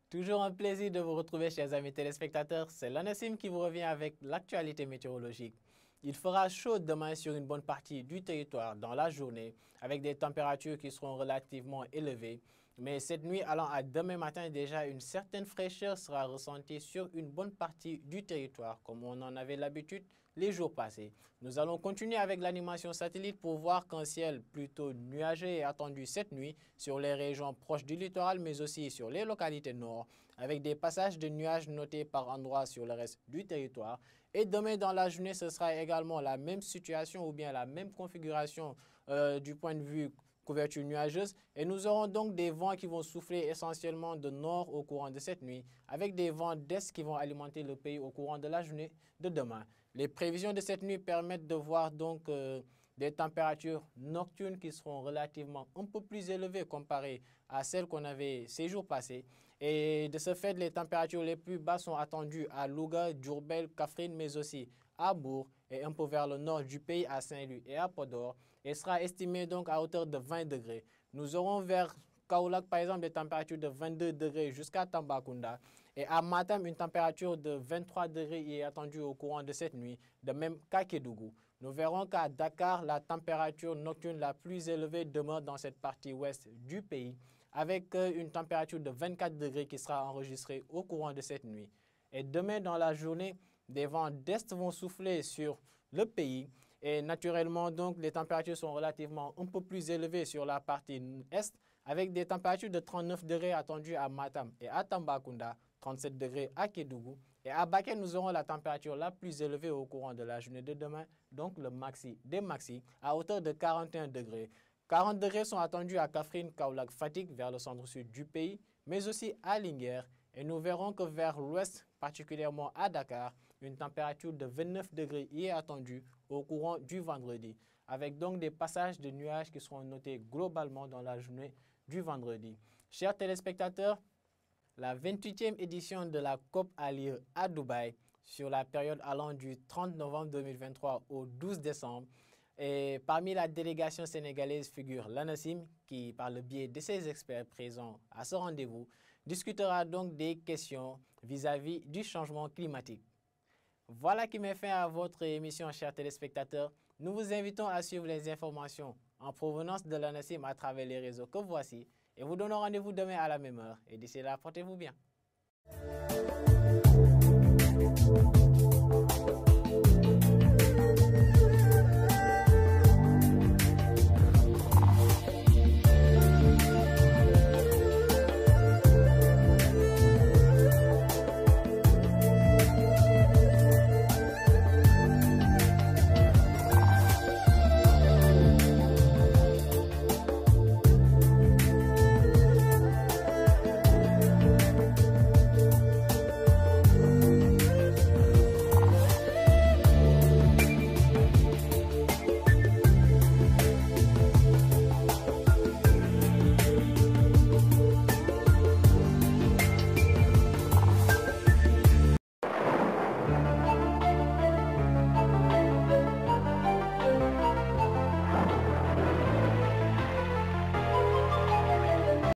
Toujours un plaisir de vous retrouver, chers amis téléspectateurs. C'est l'ANACIM qui vous revient avec l'actualité météorologique. Il fera chaud demain sur une bonne partie du territoire dans la journée, avec des températures qui seront relativement élevées. Mais cette nuit allant à demain matin, déjà une certaine fraîcheur sera ressentie sur une bonne partie du territoire, comme on en avait l'habitude les jours passés. Nous allons continuer avec l'animation satellite pour voir qu'un ciel plutôt nuageux est attendu cette nuit sur les régions proches du littoral, mais aussi sur les localités nord, avec des passages de nuages notés par endroits sur le reste du territoire. Et demain dans la journée, ce sera également la même situation ou bien la même configuration du point de vue couverture nuageuse, et nous aurons donc des vents qui vont souffler essentiellement de nord au courant de cette nuit, avec des vents d'est qui vont alimenter le pays au courant de la journée de demain. Les prévisions de cette nuit permettent de voir donc des températures nocturnes qui seront relativement un peu plus élevées comparées à celles qu'on avait ces jours passés. Et de ce fait, les températures les plus basses sont attendues à Louga, Diourbel, Kaffrine, mais aussi à Bourg et un peu vers le nord du pays à Saint-Louis et à Podor, et sera estimé donc à hauteur de 20 degrés. Nous aurons vers Kaolack par exemple des températures de 22 degrés jusqu'à Tambacounda, et à Matam une température de 23 degrés est attendue au courant de cette nuit, de même qu'à Kédougou. Nous verrons qu'à Dakar, la température nocturne la plus élevée demeure dans cette partie ouest du pays, avec une température de 24 degrés qui sera enregistrée au courant de cette nuit. Et demain dans la journée, des vents d'est vont souffler sur le pays, et naturellement donc les températures sont relativement un peu plus élevées sur la partie est, avec des températures de 39 degrés attendues à Matam et à Tambacounda, 37 degrés à Kédougou, et à Bakel nous aurons la température la plus élevée au courant de la journée de demain, donc le maxi des maxi à hauteur de 41 degrés. 40 degrés sont attendus à Kaffrine, Kaolack, Fatick vers le centre-sud du pays, mais aussi à Linguère, et nous verrons que vers l'ouest, particulièrement à Dakar, une température de 29 degrés y est attendue au courant du vendredi, avec donc des passages de nuages qui seront notés globalement dans la journée du vendredi. Chers téléspectateurs, la 28e édition de la COP a lieu à Dubaï sur la période allant du 30 novembre 2023 au 12 décembre. Et parmi la délégation sénégalaise figure l'ANACIM qui, par le biais de ses experts présents à ce rendez-vous, discutera donc des questions vis-à-vis du changement climatique. Voilà qui met fin à votre émission, chers téléspectateurs. Nous vous invitons à suivre les informations en provenance de l'ANACIM à travers les réseaux que voici, et vous donnons rendez-vous demain à la même heure. Et d'ici là, portez-vous bien.